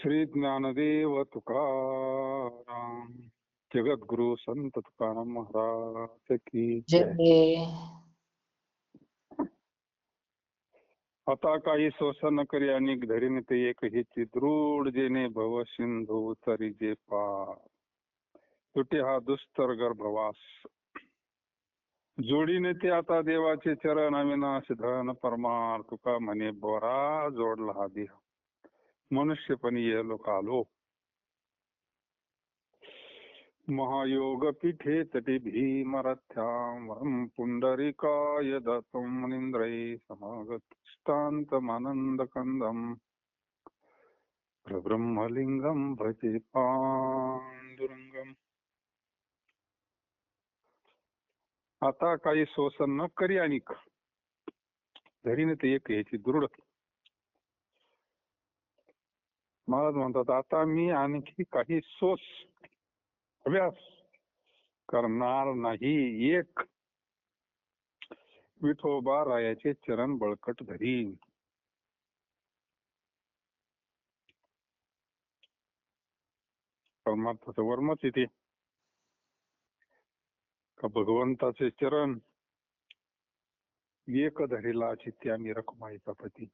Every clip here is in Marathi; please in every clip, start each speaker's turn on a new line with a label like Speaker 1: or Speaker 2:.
Speaker 1: श्री ज्ञानदेव तुकाराम जगद्गुरु संत तुकाराम महाराज की जय.
Speaker 2: जय.
Speaker 1: आता काही सोसन करी अनेक धरीन ते एक हेची दृढ जेणे भव सिंधू तरी जे पार तुटे हा दुस्तर गर्भवास जोडीने ते आता देवाचे चरण अविनाश धन परमार तुका म्हणे बोरा जोडला हा देह मनुष्यपणी ये लोकालो महायोग पीठे तटी भीमरथ्यां पुंडरीकाय दत्तं मुनींद्रै समागतान्तमानंद कंदम प्रब्रह्मलिंगम भजे पांडुरंगम. आता काही सोसन न करी अनिक धरीने ते एक याची दृढ. महाराज म्हणतात आता मी आणखी काही सोस अभ्यास करणार नाही. एक विठोबा रायाचे चरण बळकट धरीन. परमार्थाचं वर्मच येते का भगवंताचे चरण एक धरीला चित्त्या मी रखुमाईचा पती.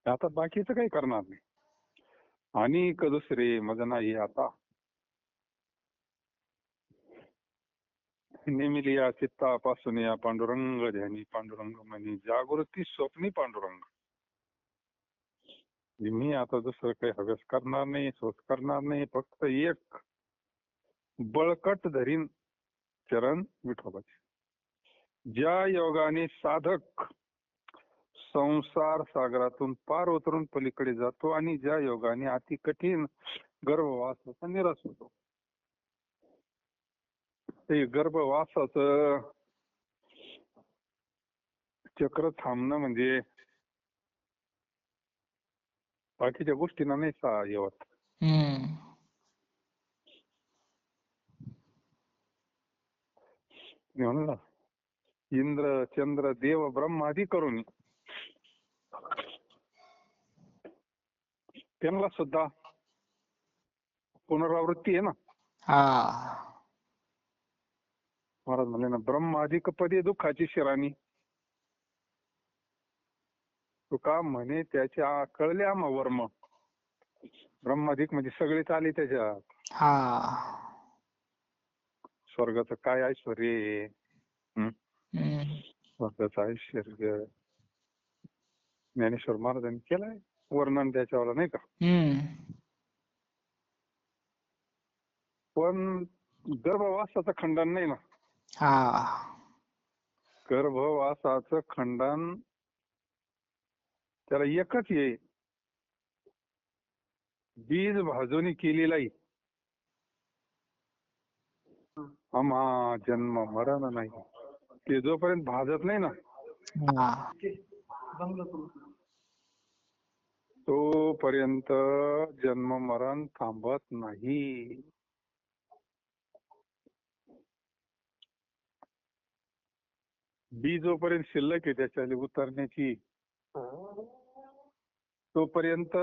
Speaker 1: आता बाकीचं काही करणार नाही आणि दुसरे मज नाही. आता नेमिली या चित्तापासून या पांडुरंग ध्यानी पांडुरंग म्हणी जागृती स्वप्नी पांडुरंग. मी आता दुसरं काही हव्यास करणार नाही सोच करणार नाही. फक्त एक बळकट धरीन चरण विठोबाचे. ज्या योगाने साधक संसार सागरातून पार उतरून पलीकडे जातो आणि ज्या योगाने अति कठीण गर्भवासाचा निराश होतो. ते गर्भवासाचं चक्र थांबणं म्हणजे बाकीच्या गोष्टींना नाही येवत. म्हणून इंद्र चंद्र देव ब्रह्म आदी करून त्यांना सुद्धा पुनरावृत्ती आहे ना. महाराज म्हणले ना ब्रह्माधिक पदे दुःखाची शिराणी. तुका म्हणे त्याच्या कळल्या मग वर्म. ब्रह्माधिक म्हणजे सगळेच आले त्याच्यात. स्वर्गाचं काय ऐश्वर्य. स्वर्गाचं ऐश्वर्य ज्ञानेश्वर महाराजांनी केलंय वर्णन त्याच्यावर नाही का. पण गर्भवासाचं खंडन नाही ना. गर्भवासाचं खंडन त्याला एकच आहे बीज भाजून केलेलाही आम्हा जन्म मरण नाही. ते जोपर्यंत भाजत नाही ना तोपर्यंत जन्म मरण थांबत नाही. बी जोपर्यंत शिल्लक आहे त्याच्या उतरण्याची तोपर्यंत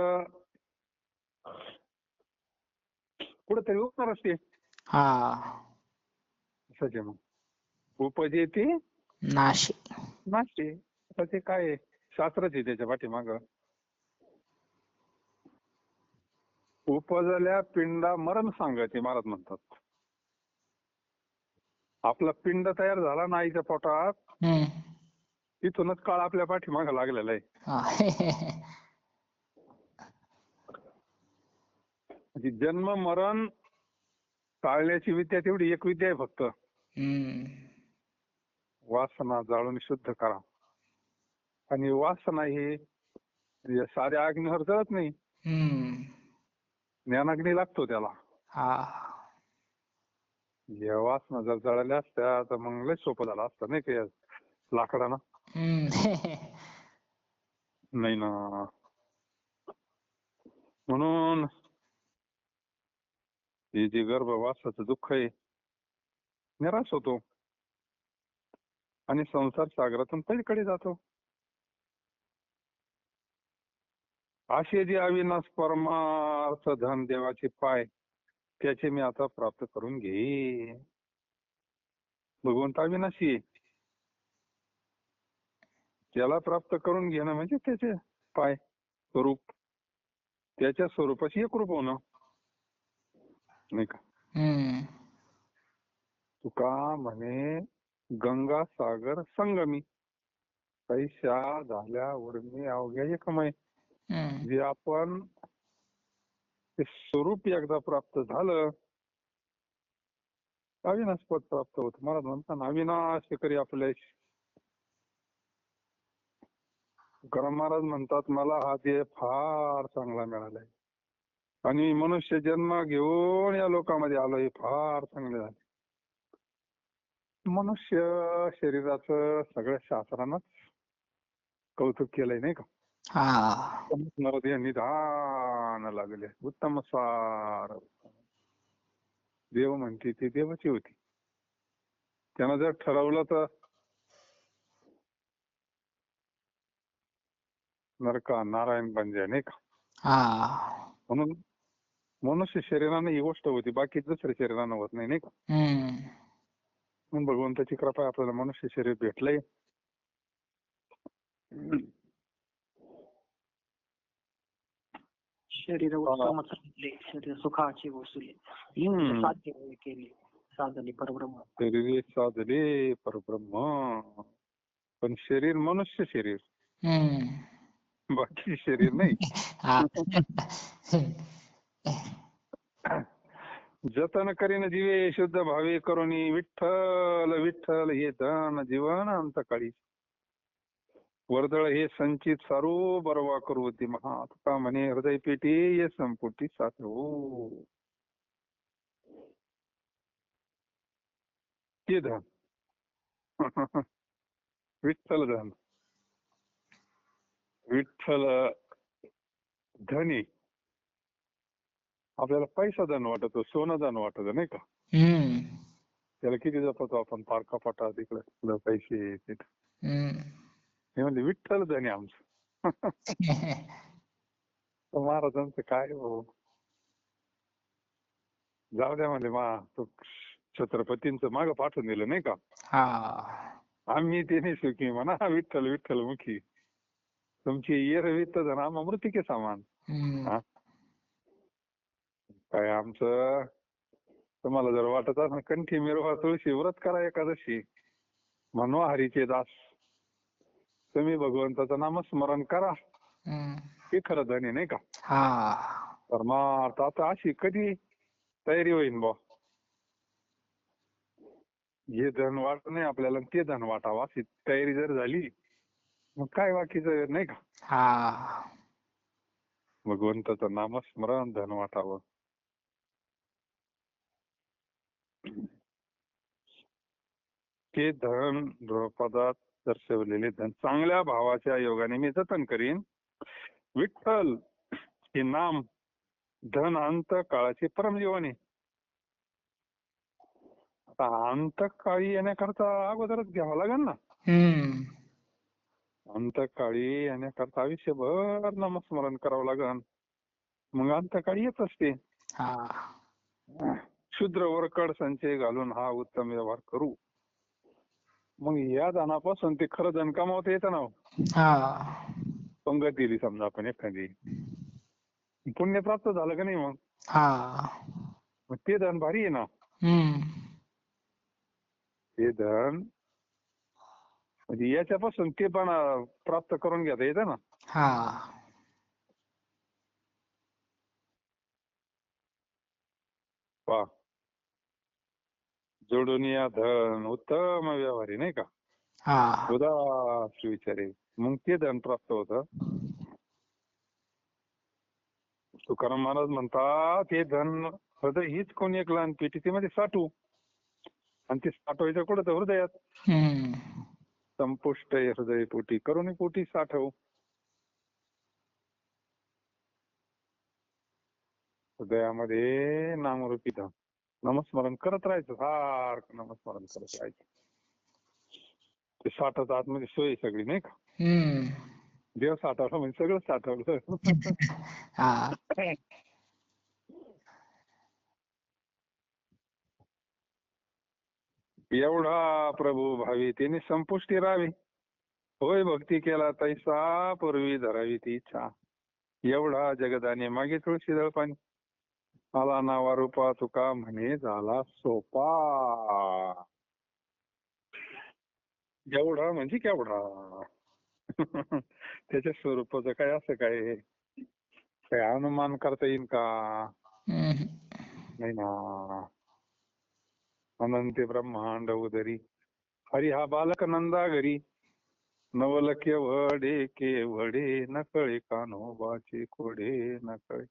Speaker 1: कुठेतरी उतरणार असते. असंच आहे मग उपजेते
Speaker 2: नाशी
Speaker 1: नाशते. आता ते काय शास्त्रच आहे त्याच्या पाठीमाग. उपजल्या पिंडा मरण सांगते महाराज म्हणतात. आपला पिंड तयार झाला ना आईच्या पोटात तिथूनच काळ आपल्या पाठीमाग लागलेला आहे. जन्म मरण टाळण्याची विद्या तेवढी एक विद्या आहे फक्त. वासना जाळून शुद्ध करा. आणि वासना ही साऱ्या अग्नीवर जळत नाही. ज्ञानाग्नी लागतो त्याला. या वासना जर जळाल्या असत्या तर मग लय सोपं झालं असतं नाही का लाकडानं. नाही ना. म्हणून हे जे गर्भवासाचं दुःख आहे निराश होतो आणि संसार सागरातून पलीकडे जातो. असे जे अविनाश परमार्थ धन देवाचे पाय त्याचे मी आता प्राप्त करून घेईन. भगवंत अविनाशी आहे. त्याला प्राप्त करून घेणं म्हणजे त्याचे पाय स्वरूप, त्याच्या स्वरूपाशी एकरूप होणं, नाही का. तुका म्हणे गंगा सागर संगमी, पैशा झाल्यावर मी अवघ्या एकमय. जे आपण ते स्वरूप एकदा प्राप्त झालं, अविनाश पद प्राप्त होत. महाराज म्हणताना अविनाश करी आपल्याशी. तुकाराम महाराज म्हणतात मला हा देह फार चांगला मिळालाय आणि मनुष्य जन्म घेऊन या लोकांमध्ये आलो, हे फार चांगले झाले. मनुष्य शरीराचं सगळ्या शास्त्रांनाच कौतुक केलंय, नाही का. नरदेह निधान लागले उत्तम सार. देव म्हणते ती देवाची होती. त्यानं जर ठरवलं तर नरका नारायण बन जाय, नाही का. म्हणून मनुष्य शरीरानं ही गोष्ट होती, बाकी दुसऱ्या शरीरानं होत नाही, नाही का. म्हणून भगवंताची कृपा आपल्याला मनुष्य शरीर भेटलंय.
Speaker 2: शरीर उत्तमच राहिले, शरीर सुखाची वसुले, साध्य केले, साधले परब्रह्म.
Speaker 1: शरीर साधले परब्रह्म, पण शरीर मनुष्य शरीर, बाकी शरीर नाही. जतन करीन जीवे शुद्ध भावे करुणी, विठ्ठल विठ्ठल हे धन जीवन अंतकाळी. वर्दळ हे संचित सारू बरवा करू ती महा. तुका म्हणे हृदय पेटी ये संपुटी साठवू. ते धन विठ्ठल धन, विठ्ठल धनी. आपल्याला पैसा धन वाटतो, सोनं धन वाटत, नाही का. त्याला किती जपतो आपण, फार कपाटा तिकडे पैसे तिथे. हे म्हणजे विठ्ठल धनी आमचं. महाराजांचं काय हो, जाऊ द्या म्हणजे छत्रपतींचं मागं पाठवून दिलं, नाही का. आम्ही ते नाही सुखी म्हणा, विठ्ठल विठ्ठल मुखी. तुमची येर वित्त धन आम्हा मृतिके सामान. काय आमचं, तुम्हाला जर वाटत असं कंठी मिरवा तुळशी व्रत करा एकादशी, म्हणवा हरीचे दास, तुम्ही भगवंताचं नामस्मरण करा, हे खरं धन आहे, नाही का. परमार्थ आता अशी कधी तयारी होईन बा, हे धन वाटत नाही आपल्याला, ते धन वाटावं अशी तयारी जर झाली, मग काय बाकीचं, नाही का. भगवंताचं नामस्मरण धन वाटावं. ते धन पदात दर्शवलेले धन चांगल्या भावाच्या योगाने मी जतन करीन. विठ्ठल हे नाम धन अंत काळाचे परमजीवन आहे. आता अंतकाळी येण्याकरता अगोदरच घ्यावं लागेल ना. अंतकाळी येण्याकरता आयुष्यभर नामस्मरण करावं लागेल, मग अंतकाळी येत असते. शूद्र वरकड संचय घालून हा उत्तम व्यवहार करू. मग या धनापासून ते खरं धन कमावता येतं ना. पंगत दिली समजा आपण एखादी, पुण्य प्राप्त झालं का नाही, मग ते धन भारी आहे ना. ते धन म्हणजे याच्यापासून ते पण प्राप्त करून घेता येतं ना. पहा, जोडून या धन उत्तम व्यवहारी, नाही का. उदास विचारे, मग ते धन प्राप्त होतं. तुकाराम महाराज म्हणतात ते धन हृदय हीच कोणी एक लहान पेटी, ते मध्ये साठवू, आणि ते साठवायचं कुठं तर हृदयात. संपुष्ट हृदय पोटी करुणी पोटी साठवू. हृदयामध्ये नामरूपी धन नामस्मरण करत राहायचं, सारखं नामस्मरण करत राहायचं. ते साठवत आतमध्ये सोय सगळी, नाही का. देव साठवला म्हणजे सगळं साठवलं.
Speaker 3: हा.
Speaker 1: एवढा प्रभू भावी तिने संपुष्टी राहावी. होय भक्ती केला तैसा पूर्वी धरावी ती इच्छा. एवढा जगदाने मागे तुळशी दळपाणी. आला नावा रूपा तुका म्हणे झाला सोपा. एवढा म्हणजे केवढा. त्याच्या स्वरूपाचं काय असं काय काय अनुमान करता येईल का?
Speaker 3: हम्म.
Speaker 1: नाही ना. अनंत ब्रह्मांड उदरी हरी हा बालक नंदा घरी. नवलखे वडे केवडे नकळे कान्होबाचे खोडे नकळे.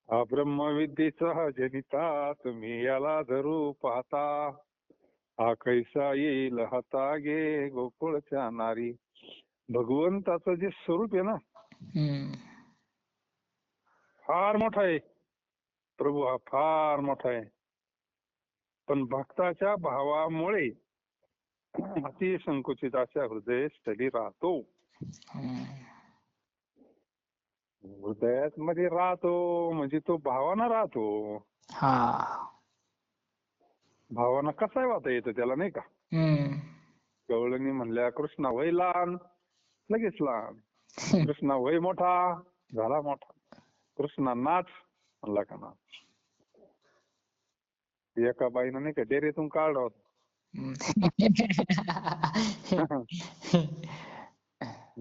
Speaker 1: हा ब्रह्मविद्येचा हा जनिता तुम्ही याला धरू पाहता. हा कैसा येईल हाता गे गोकुळच्या नारी. भगवंताचं जे स्वरूप आहे ना
Speaker 3: हम्म.
Speaker 1: फार मोठा आहे. प्रभू हा फार मोठा आहे. पण भक्ताच्या भावामुळे अति संकुचित अशा हृदय स्थली राहतो.
Speaker 3: हम्म.
Speaker 1: हृदयात मध्ये राहतो म्हणजे तो भावानं राहतो.
Speaker 3: हा.
Speaker 1: भावानं कसा वाता येतं त्याला नाही का.
Speaker 3: हम्म.
Speaker 1: गवळणी म्हणल्या कृष्णा वय लहान लगेच लहान. कृष्णा वय मोठा झाला मोठा. कृष्णा नाच म्हणला का नाच. एका बाईनं नाही का डेरेतून काढला होता.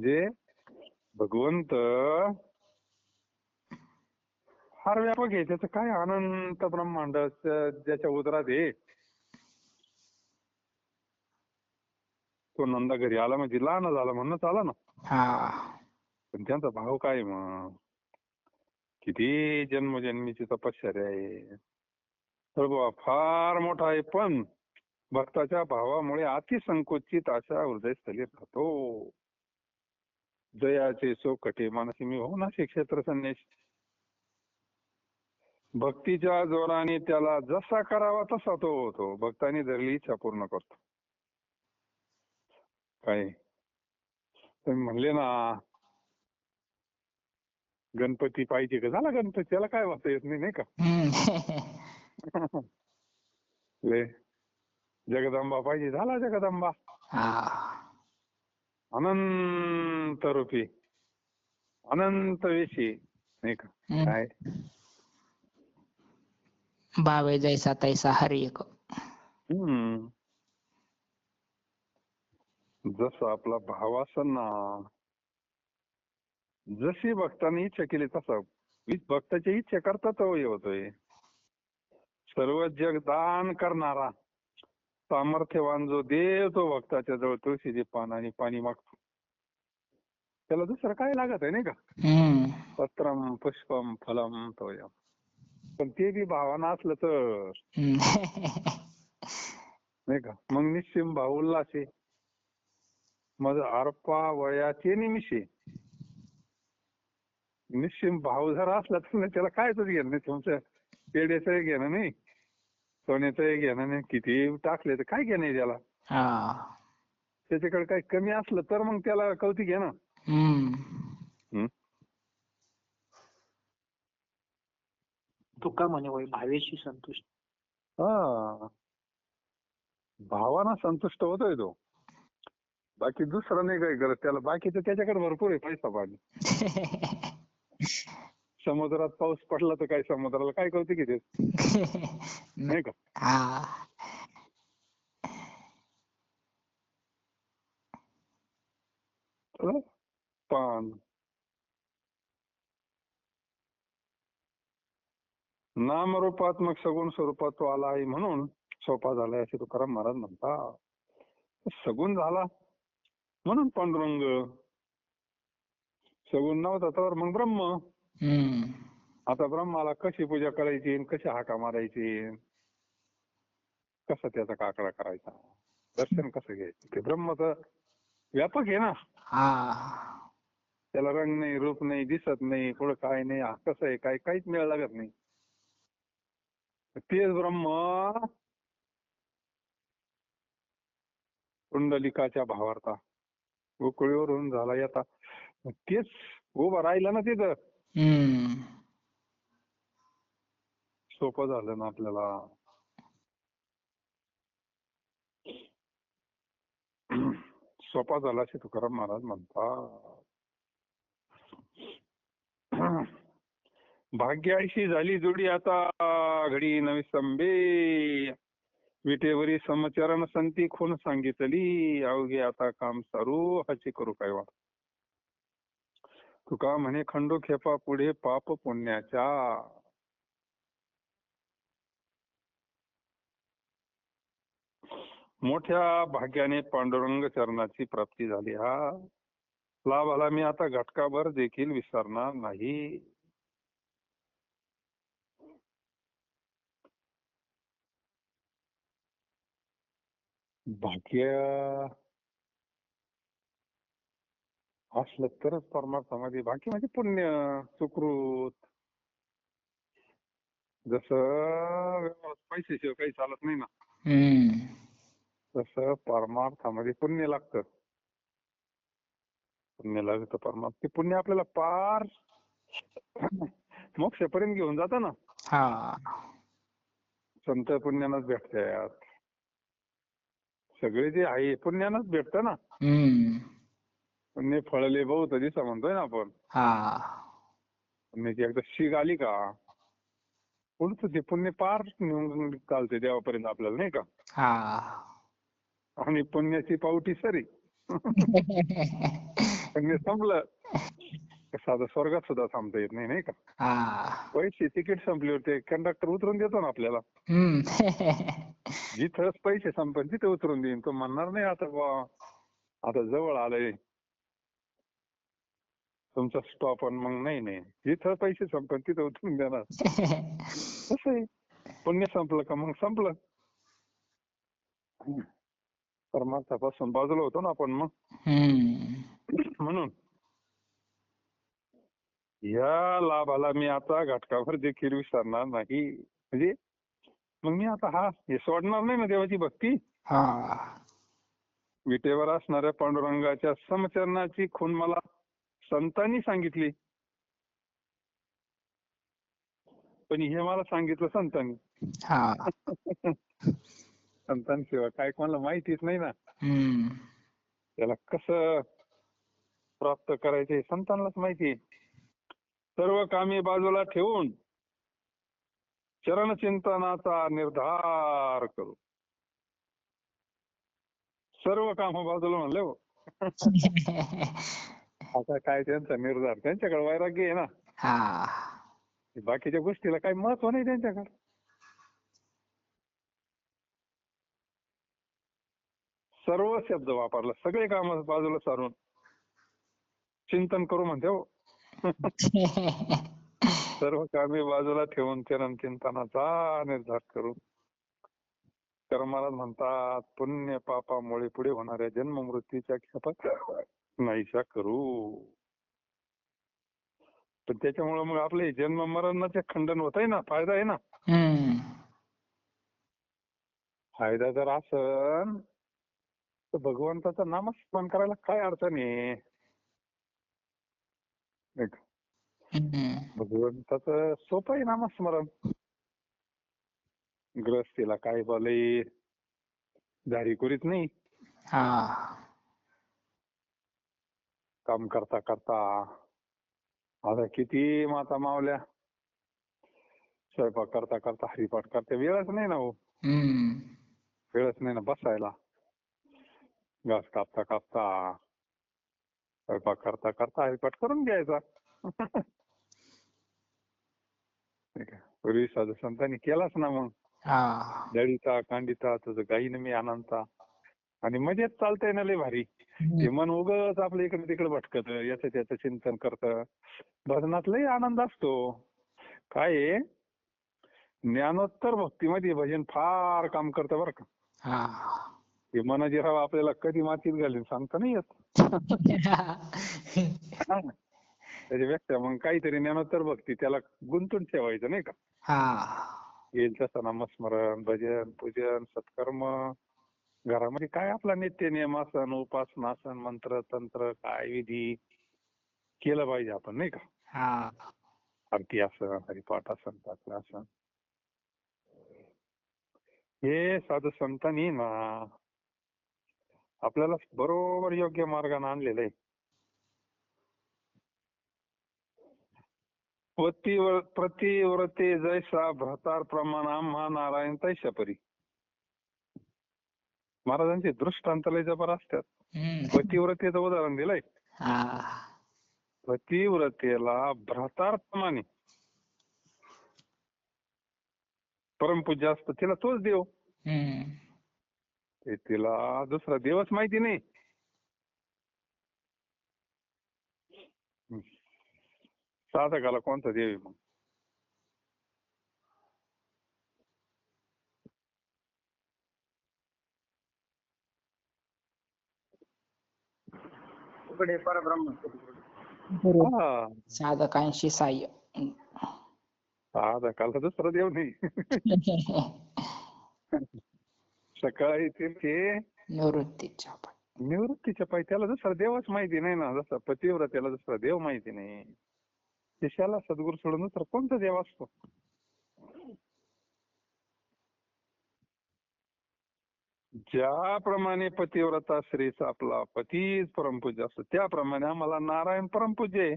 Speaker 1: जे भगवंत फार व्यापक आहे. त्याचं काय अनंत ब्रह्मांड ज्याच्या उदरात आहे. तो नंदा घरी आला म्हणजे लहान झाला म्हणून आला ना.
Speaker 3: हा.
Speaker 1: पण त्यांचा भाव काय मग किती जन्मजन्मीची तपश्चर्या आहे. प्रभू फार मोठा आहे पण भक्ताच्या भावामुळे अतिसंकोचित अशा हृदयस्थली राहतो. जयाचे सोकटे मानसी मी हो ना क्षेत्र संन्यास. भक्तीच्या जोराने त्याला जसा करावा तसा तो होतो. भक्तांनी धरली इच्छा पूर्ण करतो. काय तुम्ही म्हणले ना गणपती पाहिजे का झाला गणपती. त्याला काय वाचता येत नाही नाही का.
Speaker 3: हम्म.
Speaker 1: ले जगदंबा पाहिजे झाला जगदंबा.
Speaker 3: हा.
Speaker 1: अनंत रूपी अनंत वेशी नाही का. काय
Speaker 3: भावे जैसा तैसा हरी एक.
Speaker 1: जसं आपला भाव असेल ना जशी भक्तांनी इच्छा केली तसं भक्ताची इच्छा करता तो हे होतोय. सर्व जग दान करणारा सामर्थ्यवान जो देव तो भक्ताच्या जवळ तुळशीचे पान आणि पाणी मागतो. त्याला दुसरं काय लागत आहे नाही का. पत्रम पुष्पम फलम तोयम. पण ते बी भावानं असलं तर नाही का. मग निश्चिम भाव उल्हासे मग अर्पा वयाचे निमिषे. निश्चिम भाव जर असला तर त्याला कायच घेणं नाही. तुमचं पेढ्याचं घेणं नाही सोन्याचं घेणं नाही. किती टाकले तर काय घेणं आहे त्याला. त्याच्याकडे काही कमी असलं तर मग त्याला कौतिक आहे ना.
Speaker 2: तुका म्हणे होय भावेशी संतुष्ट.
Speaker 1: हा भावाना संतुष्ट होतोय तो. बाकी दुसरं नाही काही करत त्याला. बाकीचं त्याच्याकडे भरपूर आहे पैसा पाणी. समुद्रात पाऊस पडला तर काय समुद्राला काय कौतिक आहे नाही का. पण नामरूपात्मक सगुण स्वरूपात तो आला आहे म्हणून सोपा झालाय असे तुकाराम महाराज म्हणतात. सगुण झाला म्हणून पांडुरंग. सगुण नव्हता तर मग ब्रह्म. आता ब्रह्माला कशी पूजा करायची कशी हाका मारायची कसा त्याचा काकडा करायचा दर्शन कसं घ्यायचं ते ब्रह्माचं व्यापक आहे ना. त्याला रंग नाही रूप नाही दिसत नाही पुढं काय नाही कसं आहे काय काहीच मेळ लागत नाही. तेच ब्रह्म कुंडलिकाच्या भावार्था गोकुळीवरून झाला येता तेच उभं राहिलं ना तिथं,
Speaker 3: हम्म.
Speaker 1: सोपं झालं ना आपल्याला. सोपा झाला असे तुकाराम महाराज म्हणतात. भाग्याशी झाली जोडी आता घडी नवी संबे, विटेवरी समचरण संती खून सांगितली, अवघे आता काम सारू हाची करू काय वाट. तुका म्हणे खंडू खेपा पुढे पाप पुण्याच्या, मोठ्या भाग्याने पांडुरंग चरणाची प्राप्ती झाली. हा लाभाला मी आता घटकाभर देखील विसरणार नाही. भाग्य असलं तरच परमार्थामध्ये, भाग्य म्हणजे पुण्य सुकृत. जसं पैशाशिवाय काही चालत नाही ना,
Speaker 3: हम्म.
Speaker 1: तसं परमार्थामध्ये पुण्य लागतं. पुण्य लागतं परमार्थ. ते पुण्य आपल्याला पार मोक्षापर्यंत घेऊन जातं ना.
Speaker 3: हा.
Speaker 1: संत पुण्यानंच भेटतात. सगळे जे आहे पुण्यानंच भेटतं ना.
Speaker 3: हम्म.
Speaker 1: पुण्य फळले बहुत दिसा म्हणतोय ना आपण.
Speaker 3: हा.
Speaker 1: पुण्याची एकदा शीग आली का पुढचं ते पुण्य पार नेऊन चालते देवापर्यंत आपल्याला, नाही का.
Speaker 3: हा.
Speaker 1: आणि पुण्याची पावटी सरी. पुण्य संपलं साधं स्वर्गात सुद्धा थांबता येत नाही, नाही का.
Speaker 3: हा.
Speaker 1: पैसे तिकीट संपले होते, कंडक्टर उतरून देतो ना आपल्याला.
Speaker 3: हम्म.
Speaker 1: जिथं पैसे संपन तिथे उतरून देईन. तो म्हणणार नाही आता बा आता जवळ आलंय तुमचा स्टॉप, आणि मग नाही जिथं पैसे संपन तिथं उतरून देणार. कसं आहे, पुण्य संपलं का मग संपलं. परमार्थापासून बाजूला होतो ना आपण मग.
Speaker 3: हम्म.
Speaker 1: म्हणून या लाभाला मी आता घटकाभर देखील विसरणार नाही. म्हणजे मग मी आता हे सोडणार नाही ना देवाची भक्ती.
Speaker 3: हा.
Speaker 1: विटेवर असणाऱ्या पांडुरंगाच्या समचरणाची खूण मला संतांनी सांगितली, पण हे मला सांगितलं संतांनी.
Speaker 3: हा.
Speaker 1: संतांशिवाय काय कोणाला माहितीच नाही ना.
Speaker 3: हम्म.
Speaker 1: त्याला कसं प्राप्त करायचे हे संतांनाच माहिती. सर्व कामे बाजूला ठेवून चरणचिंतनाचा निर्धार करू. सर्व काम बाजूला म्हणले हो. आता काय त्यांचा निर्धार, त्यांच्याकडे वैराग्य आहे ना.
Speaker 3: हा.
Speaker 1: बाकीच्या गोष्टीला काही महत्व नाही त्यांच्याकडे. सर्व शब्द वापरला, सगळे काम बाजूला सारून चिंतन करू म्हणते हो. सर्व कामे बाजूला ठेवून चरण चिंतनाचा निर्धार करू. तर महाराज म्हणतात पुण्य पापामुळे पुढे होणाऱ्या जन्म मृत्यूच्या खेपात नाहीशा करू. पण त्याच्यामुळे मग आपले जन्म मरणाचे खंडन होत आहे ना, फायदा आहे ना.
Speaker 3: हम्म.
Speaker 1: फायदा जर असन तर भगवंताचं नामस्मरण करायला काय अडचण आहे.
Speaker 3: हम्म.
Speaker 1: भगवंताचं सोपं आहे नामस्मरण. ग्रस्तीला काय बोले जारी करीत नाही.
Speaker 3: हा.
Speaker 1: काम करता करता आता किती माता मावल्या स्वयंपाक करता करता हरिपाठ करते, वेळच नाही ना हो.
Speaker 3: हम्म.
Speaker 1: वेळच नाही ना बसायला. घास कापता कापता स्वयंपाक करता करता हरिपाठ करून घ्यायचा. पूर्वी साधू संतांनी केलाच ना मग.
Speaker 3: हा.
Speaker 1: दळीचा कांडिता तुझं गाईन मी आनंदता. आणि मजेत चालतंय ना लय भारी. हे मन उगाच आपलं इकडे तिकडे भटकत, याचं त्याचं चिंतन करत. भजनात लय आनंद असतो. काय आहे, ज्ञानोत्तर भक्तीमध्ये भजन फार काम करतं बरं का.
Speaker 3: हा.
Speaker 1: हे मनाजीराव आपल्याला कधी मातीत घालीन सांगता नाही येत. त्याच्यापेक्षा मग काहीतरी ज्ञानोत्तर भक्ती त्याला गुंतून ठेवायचं, नाही का.
Speaker 3: हा.
Speaker 1: येईल तसं नामस्मरण भजन पूजन सत्कर्म. घरामध्ये काय आपला नित्य नियम आसन उपासना आसन मंत्र तंत्र काय विधी केलं पाहिजे आपण नाही का.
Speaker 3: हा.
Speaker 1: आरती असं, हरिपाठ असं, पाठलं असं, हे साधू संतांनी ना आपल्याला बरोबर योग्य मार्गाने आणलेलं आहे. प्रतिव्रते जैसा भ्रतार प्रमाण आम्हा नारायण तैशा परी. महाराजांचे दृष्टांत लय जबर असतात.
Speaker 3: हम्म.
Speaker 1: पतिव्रतेचं उदाहरण दिलंय.
Speaker 3: हा.
Speaker 1: पतिव्रतेला भ्राताप्रमाणे परमपूज्य असतं, तिला तोच देव.
Speaker 3: हम्म.
Speaker 1: ते तिला दुसरा देवच माहिती नाही. साधकाला कोणता देव आहे मग.
Speaker 2: तुकडे परब्रह्म.
Speaker 3: बरोबर.
Speaker 1: हा,
Speaker 3: साधकांशी साह्य.
Speaker 1: साधकाला दुसरा देव नाही. सकाळी ते
Speaker 3: निवृत्तीच्या पायी.
Speaker 1: निवृत्तीच्या पायी त्याला दुसरा देवच माहिती नाही ना. जसा पतिव्रतेला दुसरा देव माहिती नाही, शिष्याला सद्गुरू सोडून दुसरा कोणता देव असतो. ज्याप्रमाणे पतिव्रता स्त्रीचा आपला पतीच परमपूज्य असतो, त्याप्रमाणे आम्हाला नारायण परमपूज्य आहे.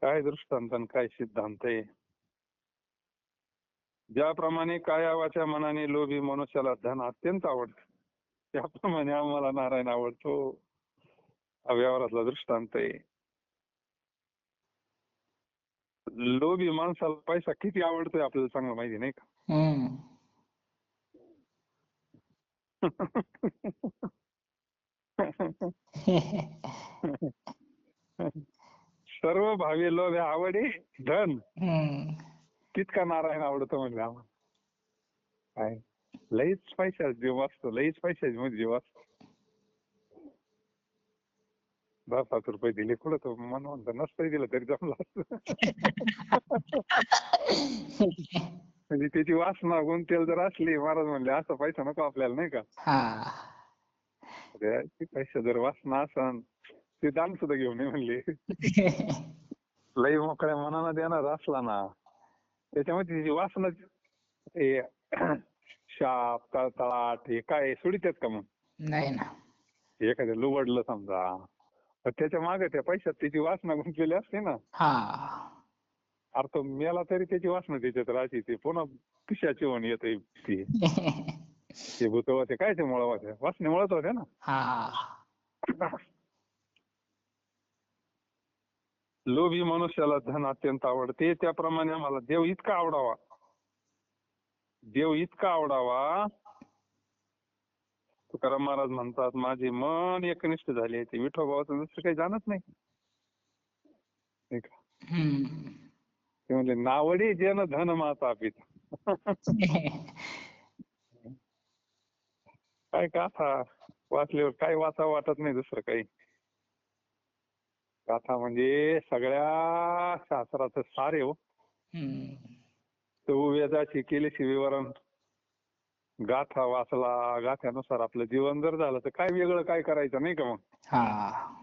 Speaker 1: काय दृष्टांत आणि काय सिद्धांत आहे. ज्याप्रमाणे कायावाच्या मनाने लोभी मनुष्याला धन अत्यंत आवडतं, त्याप्रमाणे आम्हाला नारायण आवडतो. हा व्यवहारातला दृष्टांत आहे. लोभी माणसाला पैसा किती आवडतोय आपल्याला चांगलं माहिती नाही का.
Speaker 3: हम्म.
Speaker 1: सर्व भावी लोभ आवडे धन,
Speaker 3: हम्म.
Speaker 1: तितका नारायण आवडतो म्हणजे आम्हाला. काय लईच पैशाचा जीव असतो, लईच पैशाची मध्ये जीव असतो. 10,000 रुपये दिले कुठं तो मन म्हणतं नसतंय दिलं तरी जमलं असतं. म्हणजे त्याची वासना गुंतेल जर असली, महाराज म्हणले असा पैसा नको आपल्याला नाही का.
Speaker 3: हा.
Speaker 1: पैसा जर वासना असन ते दान सुद्धा घेऊन ये म्हणले. लई मोकळ्या मनानं देणार असला ना, त्याच्यामध्ये त्याची वासना हे शाप तळतळाट हे काय सोडितात का मग.
Speaker 3: नाही ना.
Speaker 1: एखाद्या लुबडलं समजा तर त्याच्या मागे त्या पैशात त्याची वासना गुंतलेली असते ना.
Speaker 3: हा.
Speaker 1: अरे तो मेला तरी त्याची वासना त्याच्यात राहते, ते पुन्हा पिशाची होऊन येते. ते भूत होते काय ते मुळे होते, वासनेमुळेच होते ना.
Speaker 3: हा.
Speaker 1: लोभी मनुष्याला धन अत्यंत आवडते, त्याप्रमाणे आम्हाला देव इतका आवडावा. देव इतका आवडावा, तुकाराम महाराज म्हणतात माझे मन एकनिष्ठ झाले. ते विठोबाचं दुसरं काही जाणत नाही.
Speaker 3: हम्म.
Speaker 1: ते म्हणजे नावडी जन धन माता पिता. काय गाथा वाचल्यावर काय वाचावं वाटत नाही दुसरं काही. गाथा म्हणजे सगळ्या शास्त्राचं सार आहे हो.
Speaker 3: हम्म.
Speaker 1: तो वेदाची केल्याची विवरण गाथा वाचला, गाथ्यानुसार आपलं जीवन जर झालं तर काय वेगळं काय करायचं नाही का मग.
Speaker 3: हा.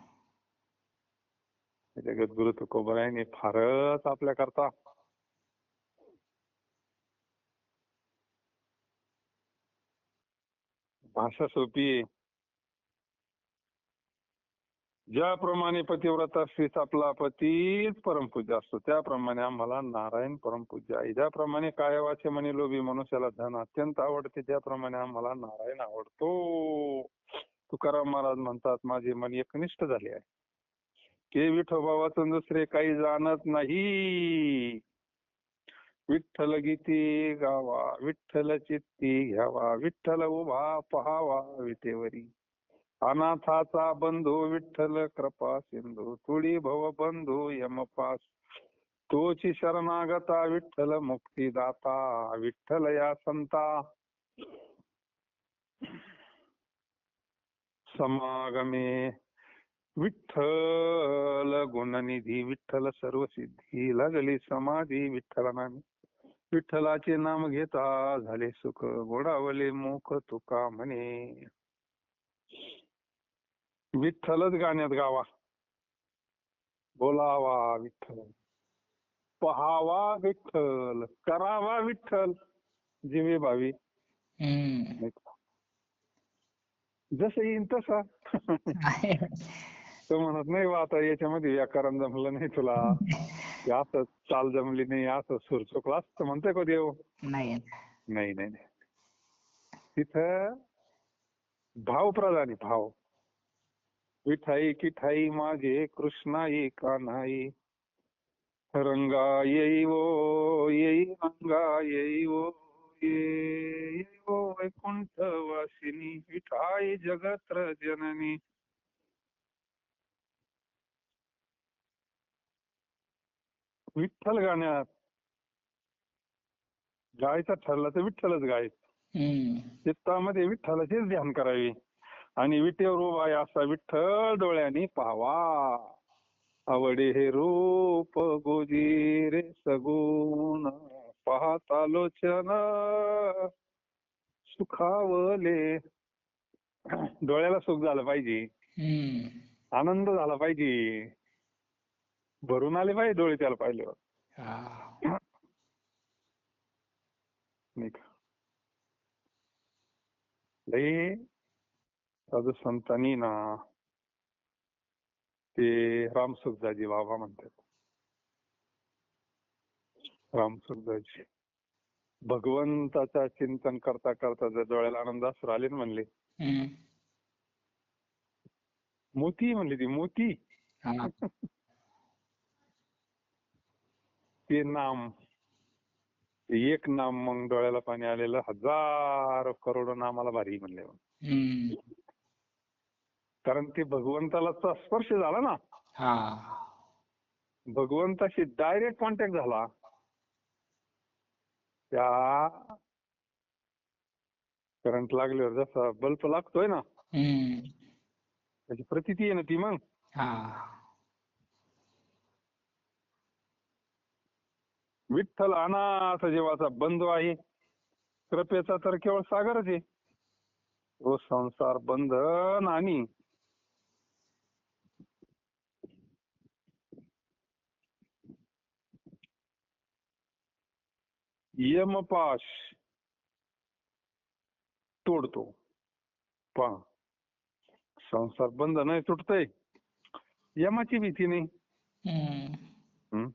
Speaker 1: जगद्गुरु तुकोबारायांनी फारच आपल्या करता भाषा सोपी आहे. ज्याप्रमाणे पतिव्रता स्त्रीचा आपला पतीच परमपूज्य असतो, त्याप्रमाणे आम्हाला नारायण परमपूज्य आहे. ज्याप्रमाणे कायावाचे म्हणे लोभी मनुष्याला धन अत्यंत आवडते, त्याप्रमाणे आम्हाला नारायण आवडतो. तुकाराम महाराज म्हणतात माझे मन एकनिष्ठ झाले आहे. ते विठोबावाचून दुसरे काही जाणत नाही. विठ्ठल गीती गावा, विठ्ठल चित्ती घ्यावा, विठ्ठल उभा पहावा विटेवरी. अनाथाचा बंधू विठ्ठल कृपा सिंधू, तुळी भव बंधू यमपास. तोची शरणागता विठ्ठल मुक्तीदाता, विठ्ठल या संता समागमे. विठ्ठल गुणनिधी, विठ्ठल सर्वसिद्धी, लागली समाधी विठ्ठल नामी. विठ्ठलाचे नाम घेता झाले सुख, गोडावले मुख तुका म्हणे. विठ्ठलच गाण्यात गावा. बोलावा विठ्ठल, पहावा विठ्ठल, करावा विठ्ठल, जीवे भावी.
Speaker 3: हम्म.
Speaker 1: जसं येईन तसा.
Speaker 3: आहे.
Speaker 1: तो म्हणत नाही बा आता याच्यामध्ये व्याकरण जमलं नाही तुला, हे असं चाल जमली नाही, असं सूर चुकला असं म्हणतोय का देव?
Speaker 3: नाही.
Speaker 1: नाही नाही नाही. तिथं भावप्रधान आहे, भाव. विठाई किठाई माझे कृष्णा एका नाही, रंगा येई वो येई रंगा येई वो येई वो वैकुंठ वासिनी विठाई जगत्र जननी. विठ्ठल गाण्यात गायचं ठरलं तर विठ्ठलच गायचं.
Speaker 3: हम्म.
Speaker 1: चित्तामध्ये विठ्ठलाचेच ध्यान करावे आणि विटेवर उभा आहे असा विठ्ठल डोळ्यांनी पाहावा. आवडे हे रूप गोजी रे सगुण, पाहता लोचन सुखावले. डोळ्याला सुख झालं पाहिजे,
Speaker 3: हम्म.
Speaker 1: आनंद झाला पाहिजे, भरून आले पाहिजे डोळे त्याला पाहिल्यावर.
Speaker 3: हा.
Speaker 1: नाही का? लई साधू संतांनी ना ते रामसुखदाजी बाबा म्हणतात, रामसुखदाजी भगवंताचा चिंतन करता करता जर डोळ्याला आनंद असू आले ना म्हणले,
Speaker 3: हम्म.
Speaker 1: मोती म्हणले ती मोती.
Speaker 3: हा.
Speaker 1: ते नाम, ते एक नाम मग डोळ्याला पाणी आलेलं हजारो करोडो नामाला भारी म्हणले.
Speaker 3: हम्म.
Speaker 1: कारण ते भगवंताला स्पर्श झाला ना,
Speaker 3: हा.
Speaker 1: भगवंताशी डायरेक्ट कॉन्टॅक्ट झाला. त्या करंट लागल्यावर जसा बल्ब लागतोय ना,
Speaker 3: हम्म.
Speaker 1: त्याची प्रतीती आहे ना ती. मग
Speaker 3: हा.
Speaker 1: विठ्ठल अनाथ जीवाचा बंधू आहे, कृपेचा तर केवळ सागरच आहे. तो संसार बंधन आणि यमपाश तोडतो. पहा, संसार बंधन आहे तुटतंय, यमाची भीती नाही.
Speaker 3: हम्म.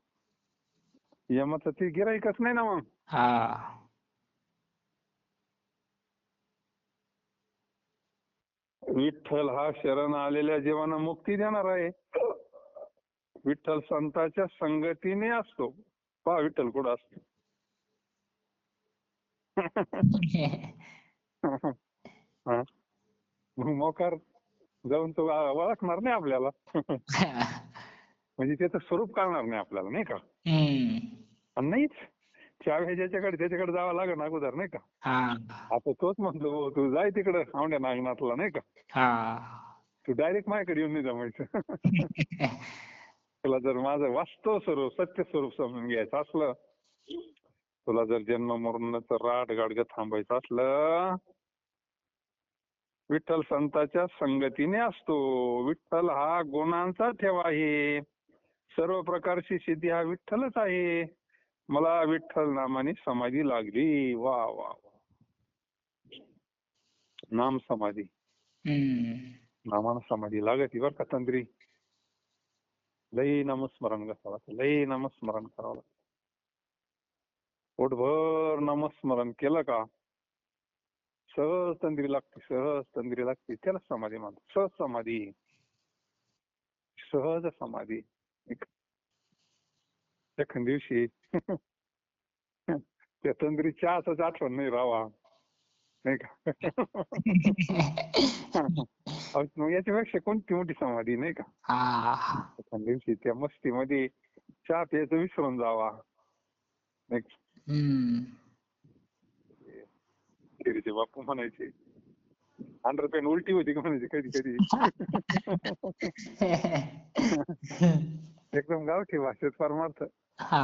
Speaker 1: यमाचं ते गिराईकच नाही ना. मग
Speaker 3: हा.
Speaker 1: विठ्ठल हा शरण आलेल्या जीवांना मुक्ती देणार आहे. विठ्ठल संतांच्या संगतीने असतो. पहा विठ्ठल कुठं असतो. हा. मग मोकार जाऊन तो ओळखणार नाही आपल्याला. म्हणजे त्याचं स्वरूप कळणार नाही आपल्याला, नाही का?
Speaker 3: हम्म.
Speaker 1: आणि नाहीच चाव्या ज्याच्याकडे त्याच्याकडे जावं लागेल अगोदर, नाही का?
Speaker 3: हा.
Speaker 1: आता तोच म्हणतो "हो, तू जाय तिकडे औंढ्या नागनाथला", नाही का?
Speaker 3: हा.
Speaker 1: तू डायरेक्ट माझ्याकडे येऊन नाही जमायचं. तुला जर माझं वास्तव स्वरूप सत्य स्वरूप समजून घ्यायचं असलं, तुला जर जन्म मरणाचं राट गाडगं थांबायचं असलं, विठ्ठल संतांच्या संगतीने असतो. विठ्ठल हा गुणांचा ठेवा आहे, सर्व प्रकारची सिद्धी हा विठ्ठलच आहे. मला विठ्ठल नामाने समाधी लागली. वा वा वा. नाम समाधी,
Speaker 3: हम्म.
Speaker 1: नामानं समाधी लागती बरं का तंद्री. लई नामस्मरण करावं लागतं, लई नामस्मरण करावं लागतं. पोटभर नामस्मरण केलं का सहज तंद्री लागते, सहज तंद्री लागते. त्याला समाधी म्हणतात, सहज समाधी, सहज समाधी. एखाद दिवशी त्या तंद्री चहाच आठवण नाही राहावा, नाही का? मग याच्यापेक्षा कोणती मोठी समाधी, नाही का?
Speaker 3: हा.
Speaker 1: एखाद दिवशी त्या मस्तीमध्ये चहा प्यायचं विसरून जावा, नाही का?
Speaker 3: हम्म.
Speaker 1: खिरीचे बापू म्हणायचे, 100 उलटी होती का म्हणायची कधी कधी. एकदम गावठी भाषेत परमार्थ.
Speaker 3: हा.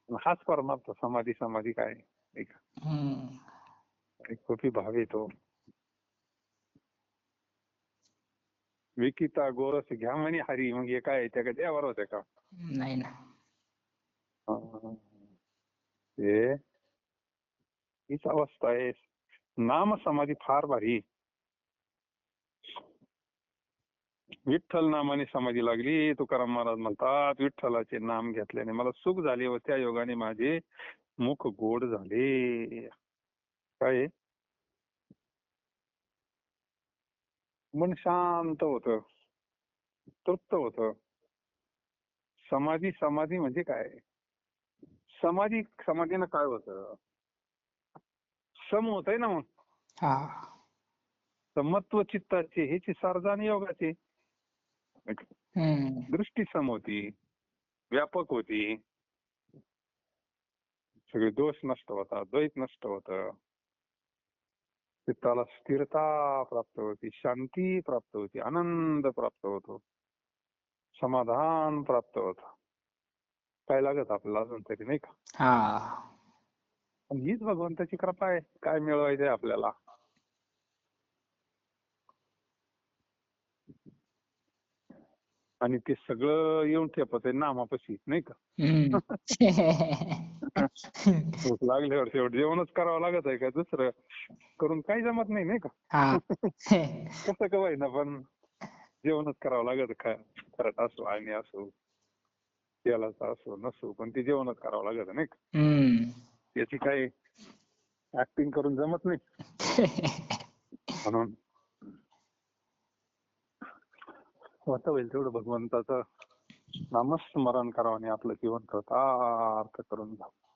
Speaker 1: हाच परमार्थ समाधी. समाधी काय, नाही का?
Speaker 3: हम्म.
Speaker 1: खूपही भाव येतो. विकिता गोरस घ्या म्हणे हरी, मग हे काय त्या देवावर होते का?
Speaker 3: नाही ना.
Speaker 1: हा. हे हीच अवस्था आहे. नाम समाधी फार भारी. विठ्ठल नामाने समाधी लागली. तुकाराम महाराज म्हणतात विठ्ठलाचे नाम घेतल्याने मला सुख झाले व त्या योगाने माझे मुख गोड झाले. काय आहे? मन शांत होतं, तृप्त होतं. समाधी समाधी म्हणजे काय? समाधीनं काय होतं? सम होतंय ना मग.
Speaker 3: हा.
Speaker 1: समत्व चित्ताचे ह्याची सारजान योगाचे.
Speaker 3: हम्म.
Speaker 1: दृष्टी सम होती, व्यापक होती, सगळे दोष नष्ट होतात, द्वैत नष्ट होतं, चित्ताला स्थिरता प्राप्त होती, शांती प्राप्त होती, आनंद प्राप्त होतो, समाधान प्राप्त होतं. काय लागत आपल्याला अजून तरी, नाही का?
Speaker 3: हा.
Speaker 1: पण हीच भगवंताची कृपा आहे. काय मिळवायचंय आपल्याला? आणि ते सगळं येऊन ठेपत आहे नामापाशी, नाही का?
Speaker 3: हम्म.
Speaker 1: भूक लागल्यावर शेवट जेवणच करावं लागत आहे का? दुसरं करून काही जमत नाही, नाही का?
Speaker 3: हा.
Speaker 1: कसं का होईना पण जेवणच करावं लागत. खरंच असो आणि असो, तेलाचं असो नसो, पण ते जेवणच करावं लागत, नाही का?
Speaker 3: हम्म.
Speaker 1: याची काही ऍक्टिंग करून जमत नाही. म्हणून होतं होईल तेवढं भगवंताचं नामस्मरण करावं आणि आपलं जीवन कृतार्थ करून घ्यावं.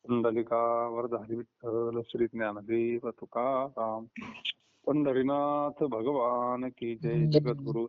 Speaker 1: पुंडलिकावर झाली विठ्ठल श्री ज्ञानदेव तुकाराम. पंढरीनाथ भगवान की जय. जगद्गुरु